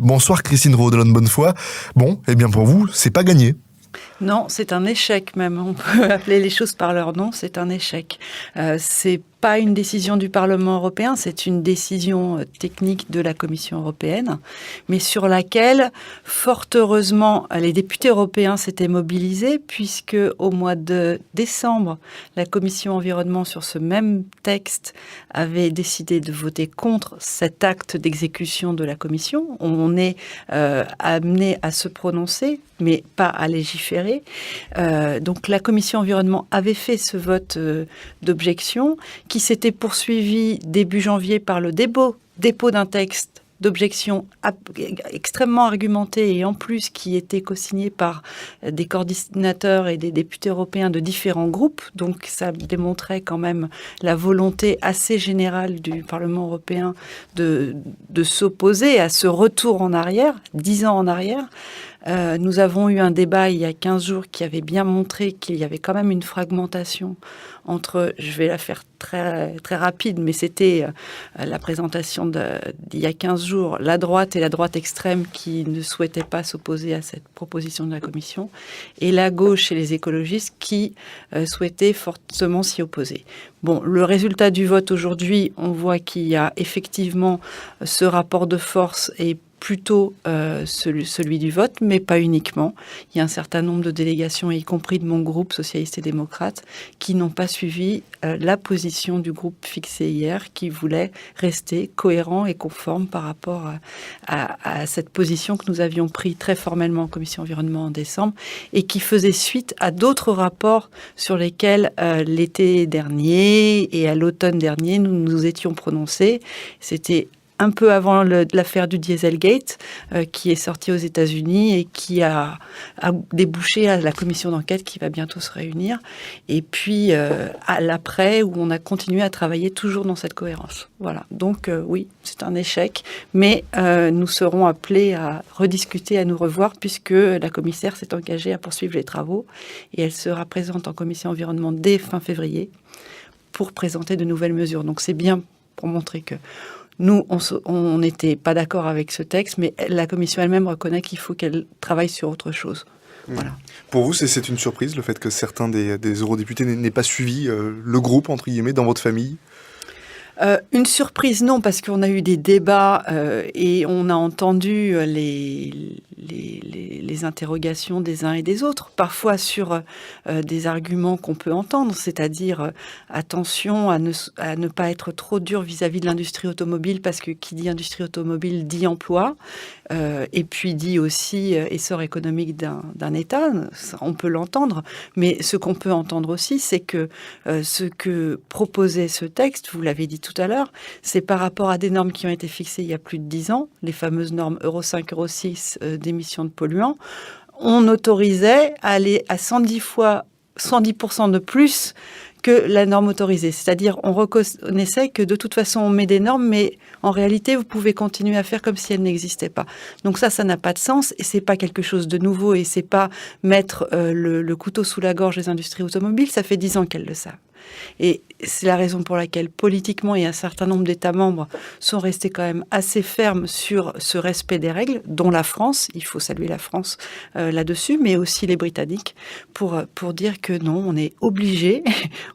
Bonsoir Christine Rodelon-Bonnefoy. Bon, eh bien pour vous, c'est pas gagné. Non, c'est un échec même. On peut appeler les choses par leur nom, c'est un échec. C'est pas une décision du Parlement européen, c'est une décision technique de la Commission européenne, mais sur laquelle, fort heureusement, les députés européens s'étaient mobilisés, puisque au mois de décembre, la Commission environnement sur ce même texte avait décidé de voter contre cet acte d'exécution de la Commission. On est amené à se prononcer, mais pas à légiférer. Donc la Commission environnement avait fait ce vote d'objection, qui s'était poursuivi début janvier par le dépôt d'un texte d'objection extrêmement argumenté et en plus qui était co-signé par des coordinateurs et des députés européens de différents groupes. Donc ça démontrait quand même la volonté assez générale du Parlement européen de s'opposer à ce retour en arrière, 10 ans en arrière. Nous avons eu un débat il y a 15 jours qui avait bien montré qu'il y avait quand même une fragmentation entre, je vais la faire très, très rapide, mais c'était la présentation d'il y a 15 jours, la droite et la droite extrême qui ne souhaitaient pas s'opposer à cette proposition de la Commission, et la gauche et les écologistes qui souhaitaient fortement s'y opposer. Bon, le résultat du vote aujourd'hui, on voit qu'il y a effectivement ce rapport de force et plutôt celui du vote, mais pas uniquement. Il y a un certain nombre de délégations, y compris de mon groupe socialiste et démocrate, qui n'ont pas suivi la position du groupe fixé hier, qui voulait rester cohérent et conforme par rapport à cette position que nous avions prise très formellement en commission environnement en décembre et qui faisait suite à d'autres rapports sur lesquels l'été dernier et à l'automne dernier, nous nous étions prononcés. C'était un peu avant l'affaire du Dieselgate, qui est sortie aux États-Unis et qui a débouché à la commission d'enquête qui va bientôt se réunir. Et puis, à l'après, où on a continué à travailler toujours dans cette cohérence. Voilà. Donc, oui, c'est un échec. Mais nous serons appelés à rediscuter, à nous revoir, puisque la commissaire s'est engagée à poursuivre les travaux. Et elle sera présente en commission environnement dès fin février pour présenter de nouvelles mesures. Donc, c'est bien pour montrer que nous, on n'était pas d'accord avec ce texte, mais la Commission elle-même reconnaît qu'il faut qu'elle travaille sur autre chose. Voilà. Pour vous, c'est une surprise, le fait que certains des eurodéputés n'aient pas suivi le groupe, entre guillemets, dans votre famille ? Une surprise, non, parce qu'on a eu des débats et on a entendu les interrogations des uns et des autres, parfois sur des arguments qu'on peut entendre, c'est-à-dire attention à ne pas être trop dur vis-à-vis de l'industrie automobile, parce que qui dit industrie automobile dit emploi, et puis dit aussi essor économique d'un État, on peut l'entendre, mais ce qu'on peut entendre aussi, c'est que ce que proposait ce texte, vous l'avez dit tout à l'heure, c'est par rapport à des normes qui ont été fixées il y a plus de 10 ans, les fameuses normes Euro 5, Euro 6 d'émissions de polluants. On autorisait à aller à 110% de plus que la norme autorisée. C'est-à-dire, on reconnaissait que de toute façon, on met des normes, mais en réalité, vous pouvez continuer à faire comme si elles n'existaient pas. Donc ça n'a pas de sens et c'est pas quelque chose de nouveau et c'est pas mettre le couteau sous la gorge des industries automobiles. Ça fait 10 ans qu'elles le savent. Et c'est la raison pour laquelle, politiquement, il y a un certain nombre d'États membres sont restés quand même assez fermes sur ce respect des règles, dont la France, il faut saluer la France là-dessus, mais aussi les Britanniques, pour dire que non, on est obligé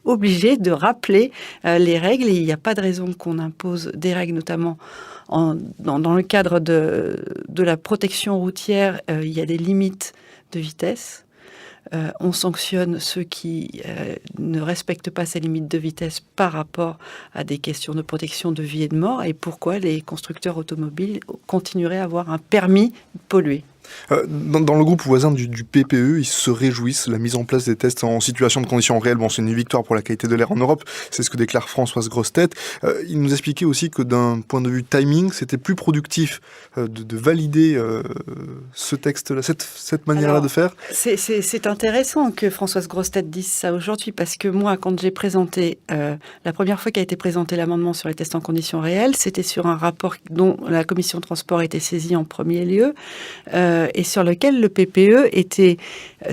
de rappeler les règles et il n'y a pas de raison qu'on impose des règles, notamment dans le cadre de la protection routière, il y a des limites de vitesse. On sanctionne ceux qui ne respectent pas ces limites de vitesse par rapport à des questions de protection de vie et de mort. Et pourquoi les constructeurs automobiles continueraient à avoir un permis de polluer ? Dans le groupe voisin du PPE, ils se réjouissent de la mise en place des tests en situation de conditions réelles. Bon, c'est une victoire pour la qualité de l'air en Europe, c'est ce que déclare Françoise Grossetête. Il nous expliquait aussi que d'un point de vue timing, c'était plus productif de valider ce texte-là, cette manière-là de faire. C'est intéressant que Françoise Grossetête dise ça aujourd'hui, parce que moi, quand j'ai présenté, la première fois qu'a été présenté l'amendement sur les tests en conditions réelles, c'était sur un rapport dont la commission de transport était saisie en premier lieu, et sur lequel le PPE était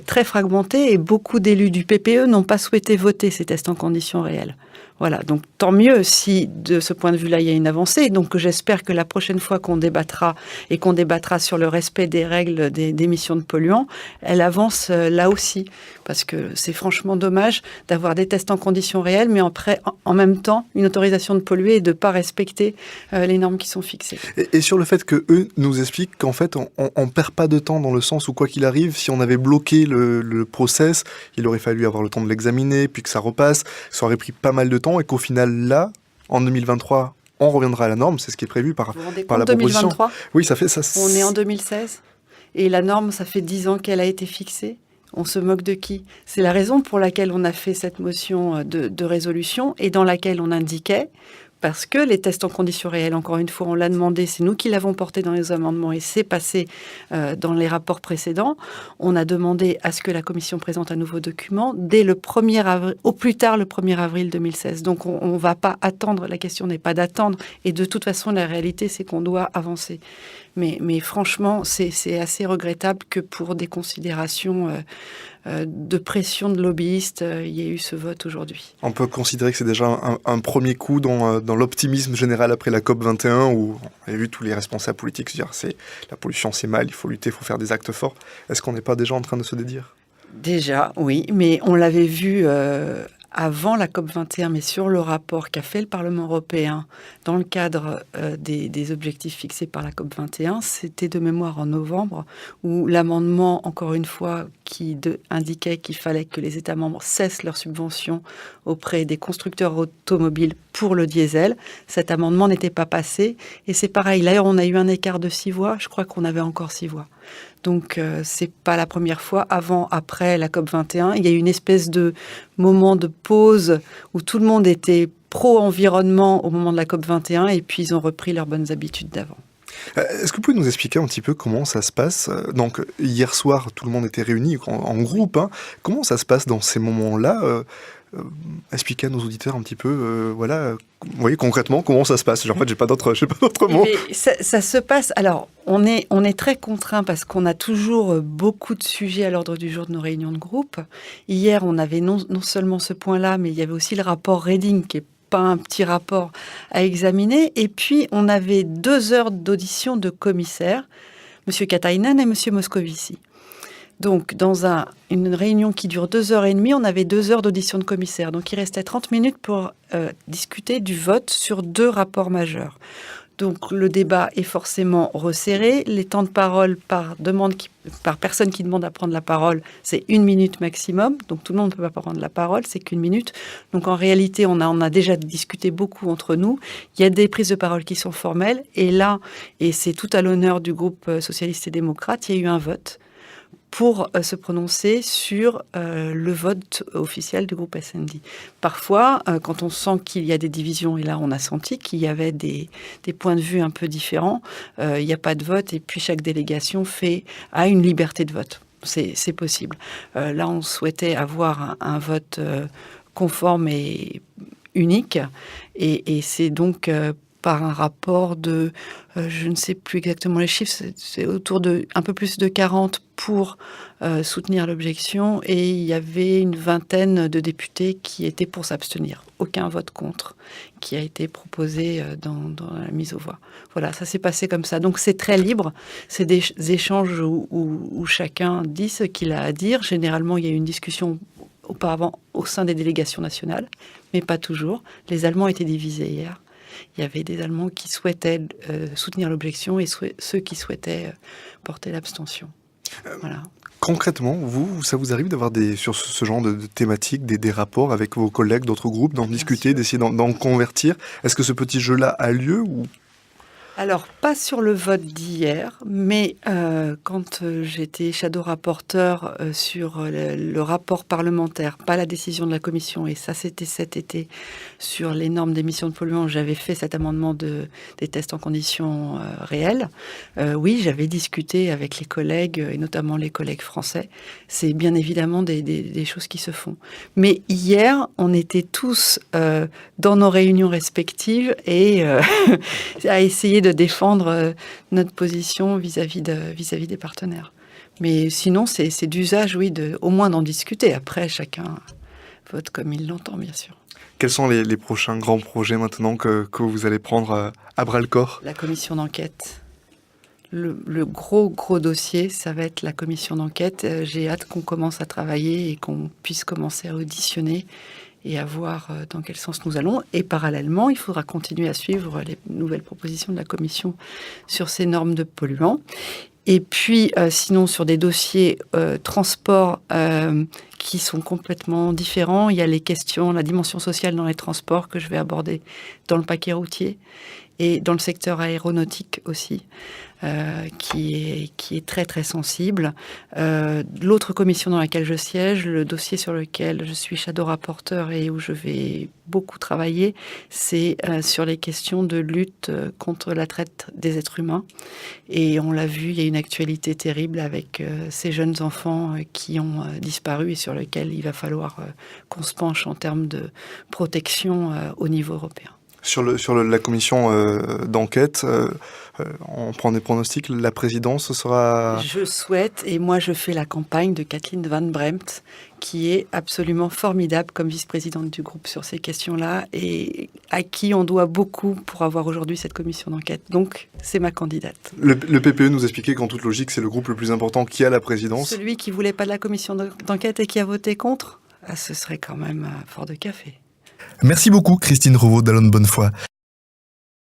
très fragmenté et beaucoup d'élus du PPE n'ont pas souhaité voter ces tests en conditions réelles. Voilà, donc tant mieux si de ce point de vue-là, il y a une avancée. Donc j'espère que la prochaine fois qu'on débattra sur le respect des règles d'émissions de polluants, elle avance là aussi. Parce que c'est franchement dommage d'avoir des tests en conditions réelles, mais en même temps, une autorisation de polluer et de ne pas respecter les normes qui sont fixées. Et sur le fait qu'eux nous expliquent qu'en fait, on ne perd pas de temps dans le sens où, quoi qu'il arrive, si on avait bloqué le process, il aurait fallu avoir le temps de l'examiner, puis que ça repasse, ça aurait pris pas mal de temps, et qu'au final, là, en 2023, on reviendra à la norme, c'est ce qui est prévu par la proposition. 2023 Oui, ça fait ça. On est en 2016, et la norme, ça fait 10 ans qu'elle a été fixée. On se moque de qui? C'est la raison pour laquelle on a fait cette motion de résolution et dans laquelle on indiquait, parce que les tests en conditions réelles, encore une fois, on l'a demandé, c'est nous qui l'avons porté dans les amendements et c'est passé dans les rapports précédents. On a demandé à ce que la Commission présente un nouveau document dès le 1er avril, au plus tard le 1er avril 2016. Donc on ne va pas attendre, la question n'est pas d'attendre. Et de toute façon, la réalité, c'est qu'on doit avancer. Mais franchement, c'est assez regrettable que pour des considérations de pression de lobbyistes, il y ait eu ce vote aujourd'hui. On peut considérer que c'est déjà un premier coup dans l'optimisme général après la COP21 où on a vu tous les responsables politiques se dire la pollution c'est mal, il faut lutter, il faut faire des actes forts. Est-ce qu'on n'est pas déjà en train de se dédire? Déjà, oui, mais on l'avait vu avant la COP21, mais sur le rapport qu'a fait le Parlement européen dans le cadre des objectifs fixés par la COP21, c'était de mémoire en novembre, où l'amendement, encore une fois, qui indiquait qu'il fallait que les États membres cessent leurs subventions auprès des constructeurs automobiles pour le diesel. Cet amendement n'était pas passé. Et c'est pareil, là, on a eu un écart de 6 voix. Je crois qu'on avait encore 6 voix. Donc, c'est pas la première fois. Avant, après la COP21, il y a eu une espèce de moment de pause où tout le monde était pro-environnement au moment de la COP21 et puis ils ont repris leurs bonnes habitudes d'avant. Est-ce que vous pouvez nous expliquer un petit peu comment ça se passe? Donc, hier soir, tout le monde était réuni en groupe. Hein. Comment ça se passe dans ces moments-là? Expliquer à nos auditeurs un petit peu, vous voyez, concrètement, comment ça se passe. En fait, j'ai pas d'autres mots. Ça se passe. Alors, on est très contraint parce qu'on a toujours beaucoup de sujets à l'ordre du jour de nos réunions de groupe. Hier, on avait non seulement ce point-là, mais il y avait aussi le rapport Reding qui est pas un petit rapport à examiner. Et puis, on avait 2 heures d'audition de commissaires, M. Katainen et M. Moscovici. Donc, dans une réunion qui dure 2h30, on avait 2 heures d'audition de commissaires. Donc, il restait 30 minutes pour discuter du vote sur 2 rapports majeurs. Donc, le débat est forcément resserré. Les temps de parole par personne qui demande à prendre la parole, c'est 1 minute maximum. Donc, tout le monde ne peut pas prendre la parole, c'est qu'1 minute. Donc, en réalité, on a déjà discuté beaucoup entre nous. Il y a des prises de parole qui sont formelles. Et là, et c'est tout à l'honneur du groupe socialiste et démocrate, il y a eu un vote pour se prononcer sur le vote officiel du groupe SND. Parfois, quand on sent qu'il y a des divisions, et là on a senti qu'il y avait des points de vue un peu différents, il n'y a pas de vote et puis chaque délégation a une liberté de vote. C'est possible. Là, on souhaitait avoir un vote conforme et unique et c'est donc par un rapport de, je ne sais plus exactement les chiffres, c'est autour de un peu plus de 40 pour soutenir l'objection et il y avait une vingtaine de députés qui étaient pour s'abstenir. Aucun vote contre qui a été proposé dans la mise aux voix. Voilà, ça s'est passé comme ça. Donc c'est très libre, c'est des échanges où chacun dit ce qu'il a à dire. Généralement, il y a eu une discussion auparavant au sein des délégations nationales, mais pas toujours. Les Allemands étaient divisés hier. Il y avait des Allemands qui souhaitaient soutenir l'objection et ceux qui souhaitaient porter l'abstention. Voilà. Concrètement, ça vous arrive d'avoir sur ce genre de thématiques, des rapports avec vos collègues d'autres groupes, d'en discuter, d'essayer d'en convertir? Est-ce que ce petit jeu-là a lieu ou... Alors, pas sur le vote d'hier, mais quand j'étais shadow rapporteur sur le rapport parlementaire, pas la décision de la Commission, et ça c'était cet été, sur les normes d'émissions de polluants, j'avais fait cet amendement des tests en conditions réelles. Oui, j'avais discuté avec les collègues, et notamment les collègues français. C'est bien évidemment des choses qui se font. Mais hier, on était tous dans nos réunions respectives et à essayer de défendre notre position vis-à-vis des partenaires. Mais sinon, c'est d'usage, oui, au moins d'en discuter. Après, chacun vote comme il l'entend, bien sûr. Quels sont les prochains grands projets maintenant que vous allez prendre à bras-le-corps ? La commission d'enquête. Le gros dossier, ça va être la commission d'enquête. J'ai hâte qu'on commence à travailler et qu'on puisse commencer à auditionner et à voir dans quel sens nous allons. Et parallèlement, il faudra continuer à suivre les nouvelles propositions de la commission sur ces normes de polluants. Et puis, sinon, sur des dossiers transport qui sont complètement différents, il y a les questions, la dimension sociale dans les transports que je vais aborder dans le paquet routier et dans le secteur aéronautique aussi, qui est très très sensible. L'autre commission dans laquelle je siège, le dossier sur lequel je suis shadow rapporteur et où je vais beaucoup travailler, c'est sur les questions de lutte contre la traite des êtres humains. Et on l'a vu, il y a une actualité terrible avec ces jeunes enfants qui ont disparu et sur lesquels il va falloir qu'on se penche en termes de protection au niveau européen. Sur la commission d'enquête, on prend des pronostics, la présidence sera... Je souhaite, et moi je fais la campagne de Kathleen Van Bremt, qui est absolument formidable comme vice-présidente du groupe sur ces questions-là, et à qui on doit beaucoup pour avoir aujourd'hui cette commission d'enquête. Donc, c'est ma candidate. Le PPE nous expliquait qu'en toute logique, c'est le groupe le plus important qui a la présidence. Celui qui voulait pas de la commission d'enquête et qui a voté contre, ce serait quand même fort de café. Merci beaucoup Christine Revaux d'Allonne Bonnefoy.